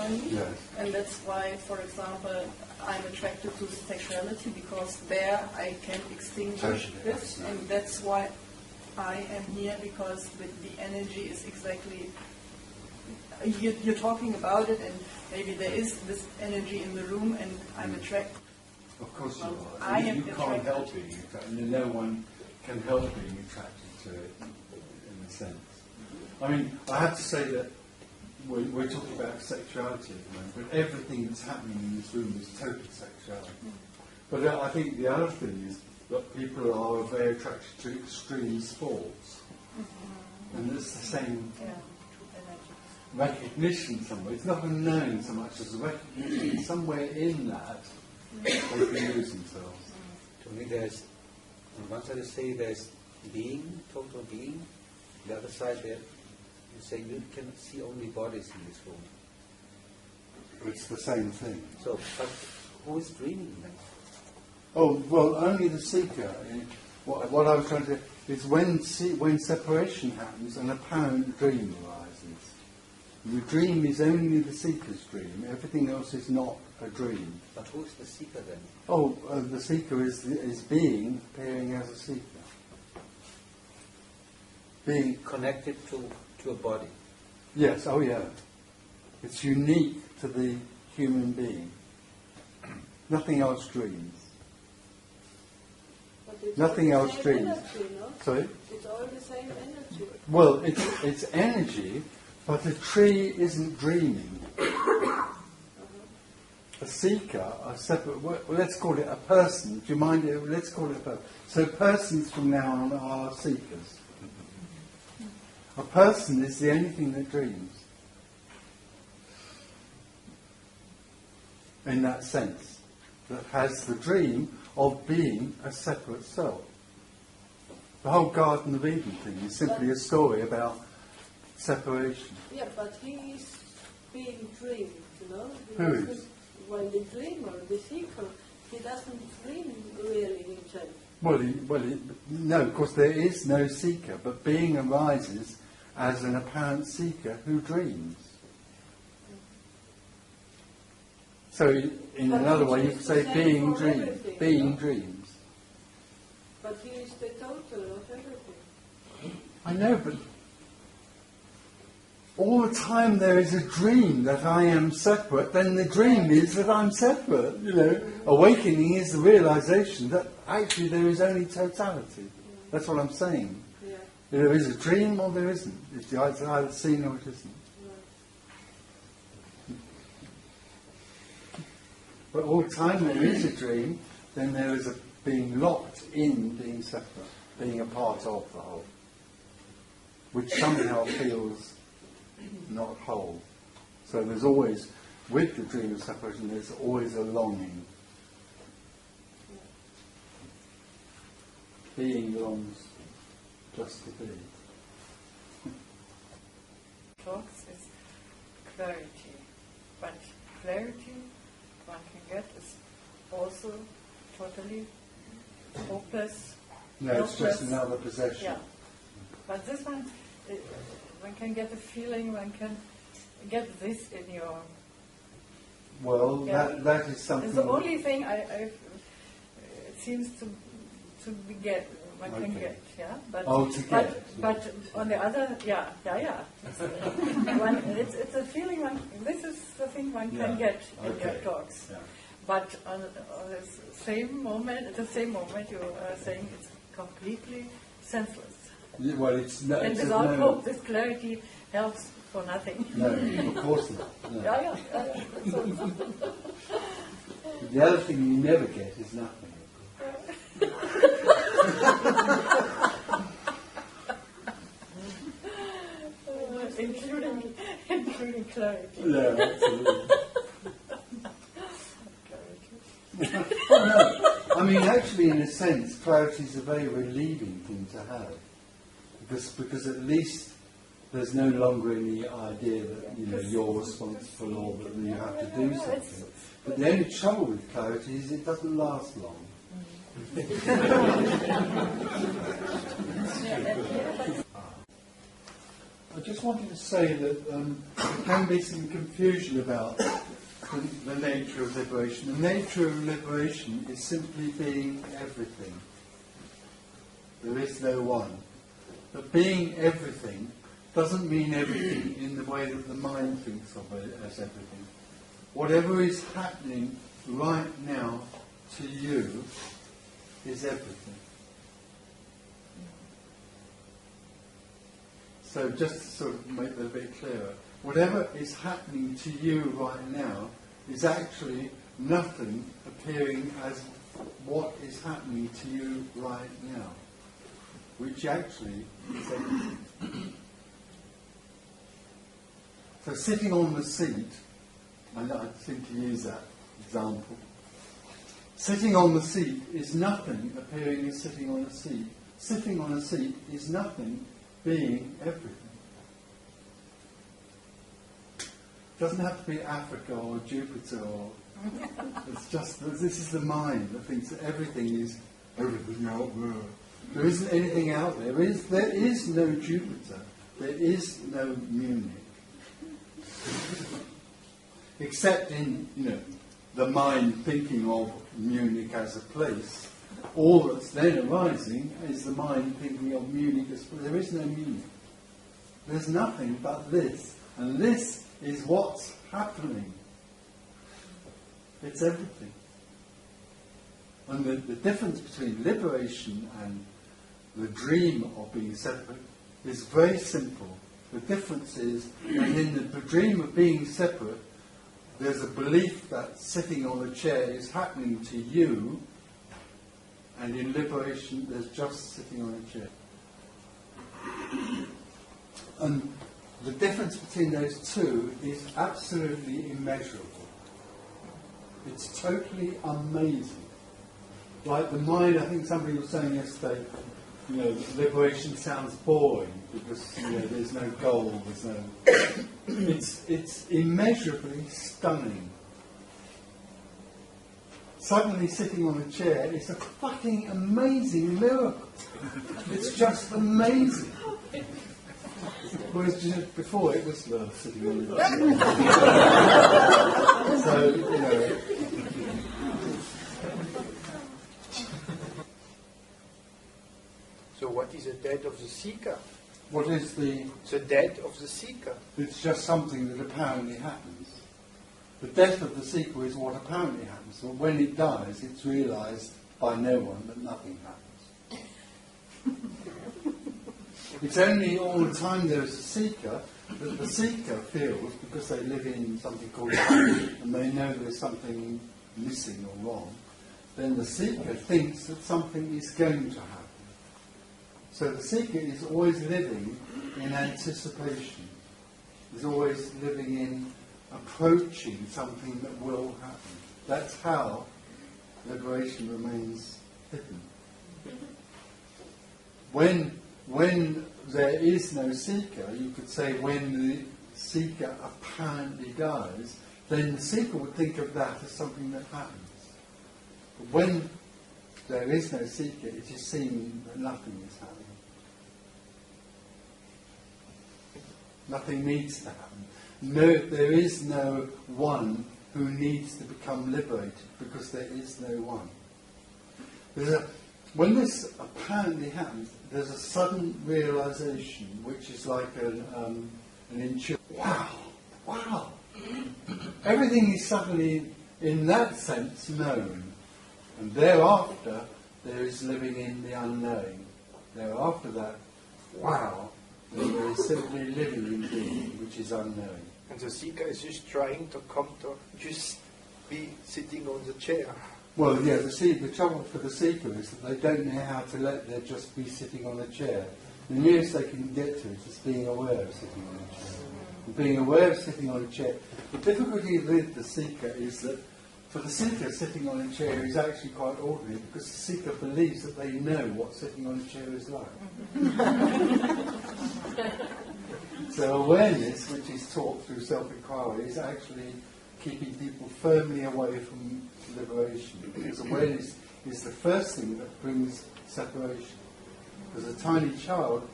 mind. Yes. And that's why, for example, I'm attracted to sexuality, because there I can extinguish this, and that's why I am here, because the energy is exactly, you're talking about it, and maybe there is this energy in the room, and I'm attracted. Of course you are. I am you can't help being attracted. No one can help being attracted to it, in a sense. I mean, I have to say that we're talking about sexuality at the moment, but everything that's happening in this room is total sexuality. But I think the other thing is that people are very attracted to extreme sports. And it's the same recognition somewhere. It's not a knowing so much as a recognition. Somewhere in that, they can lose themselves. To me, there's, on one side you say there's being, total being. The other side there, you say you can see only bodies in this room. It's the same thing. So, but who is dreaming then? Oh, well, only the seeker. What I was trying to say is when separation happens, an apparent dream arises. The dream is only the seeker's dream. Everything else is not a dream. But who is the seeker then? Oh, the seeker is being appearing as a seeker. Being connected to a body. Yes, oh yeah. It's unique to the human being. Nothing else dreams. Nothing else dreams. Energy, no? Sorry? It's all the same energy. Well, it's energy, but a tree isn't dreaming. A seeker, a separate, well, let's call it a person. Do you mind? Let's call it a person. So persons from now on are seekers. A person is the only thing that dreams. In that sense, that has the dream of being a separate self. The whole Garden of Eden thing is simply a story about separation. Yeah, but he is being dreamed, you know. Who is? When the dreamer, the seeker, he doesn't dream really himself. Well, no, of course there is no seeker, but being arises as an apparent seeker who dreams. So, in But another way, which you could is say the same being for dreams. everything, Being no? dreams. But he is the total of everything. I know, but all the time there is a dream that I am separate, then the dream is that I'm separate, you know. Awakening is the realization that actually there is only totality. That's what I'm saying. Yeah. There is a dream or there isn't. It's either seen or it isn't. But all the time there is a dream, then there is a being locked in being separate, being a part of the whole, which somehow feels not whole. So there's always, with the dream of separation, there's always a longing. Being longs just to be. Talks is clarity, but clarity one can get is also totally hopeless. No, it's just helpless. another possession. Yeah, but this one can get a feeling, one can get this in your. Well, Yeah. that is something. It's the only thing it seems to get. One can Okay. get, yeah. But, to get. But on the other, yeah. It's a feeling. This is the thing one Yeah. can get in Okay. your talks. Yeah. But on the same moment, at the same moment, you are saying it's completely senseless. Yeah, well, it's no. And It's without no, hope, this clarity helps for nothing. No, of course not. No. Yeah. The other thing you never get is nothing. including clarity. Yeah, absolutely. Clarity. Oh, no. I mean, actually, in a sense, clarity is a very relieving thing to have, because at least there's no longer any idea that you're responsible or that you have to do something. But the only trouble with clarity is it doesn't last long. I just wanted to say that there can be some confusion about the nature of liberation. The nature of liberation is simply being everything. There is no one. But being everything doesn't mean everything in the way that the mind thinks of it as everything. Whatever is happening right now to you is everything. So just to sort of make that a bit clearer, whatever is happening to you right now is actually nothing appearing as what is happening to you right now, which actually is everything. So sitting on the seat, and I seem to use that example, sitting on the seat is nothing appearing as sitting on a seat. Sitting on a seat is nothing being everything. It doesn't have to be Africa or Jupiter or it's just this is the mind that thinks that everything is everything out there. There isn't anything out there. There is no Jupiter. There is no Munich. Except in, the mind thinking of Munich as a place. All that's then arising is the mind thinking of Munich as a place. There is no Munich. There's nothing but this. And this is what's happening. It's everything. And the difference between liberation and the dream of being separate is very simple. The difference is that in the dream of being separate, there's a belief that sitting on a chair is happening to you, and in liberation, there's just sitting on a chair. And the difference between those two is absolutely immeasurable. It's totally amazing. Like the mind, I think somebody was saying yesterday, liberation sounds boring because there's no goal, there's no. It's immeasurably stunning. Suddenly sitting on a chair is a fucking amazing miracle. It's just amazing. Whereas before it was sitting on a chair. So, So what is the death of the seeker? What is the death of the seeker? It's just something that apparently happens. The death of the seeker is what apparently happens. But when it dies, it's realised by no one that nothing happens. It's only all the time there is a seeker that the seeker feels, because they live in something called time, and they know there's something missing or wrong, then the seeker thinks that something is going to happen. So the seeker is always living in anticipation. Is always living in approaching something that will happen. That's how liberation remains hidden. When there is no seeker, you could say when the seeker apparently dies, then the seeker would think of that as something that happens. But when there is no seeker, it is seen that nothing is happening. Nothing needs to happen. No, there is no one who needs to become liberated because there is no one. When this apparently happens, there's a sudden realization, which is like an intuition. Wow! Everything is suddenly, in that sense, known. And thereafter, there is living in the unknowing. Thereafter that, wow, there is simply living in being, which is unknowing. And the seeker is just trying to come to just be sitting on the chair. Well, yeah, the trouble for the seeker is that they don't know how to let there just be sitting on a chair. The nearest they can get to it is being aware of sitting on a chair. And being aware of sitting on a chair. The difficulty with the seeker is that for the seeker, sitting on a chair is actually quite ordinary because the seeker believes that they know what sitting on a chair is like. So awareness, which is taught through self-inquiry, is actually keeping people firmly away from liberation. Because awareness is the first thing that brings separation. Because a tiny child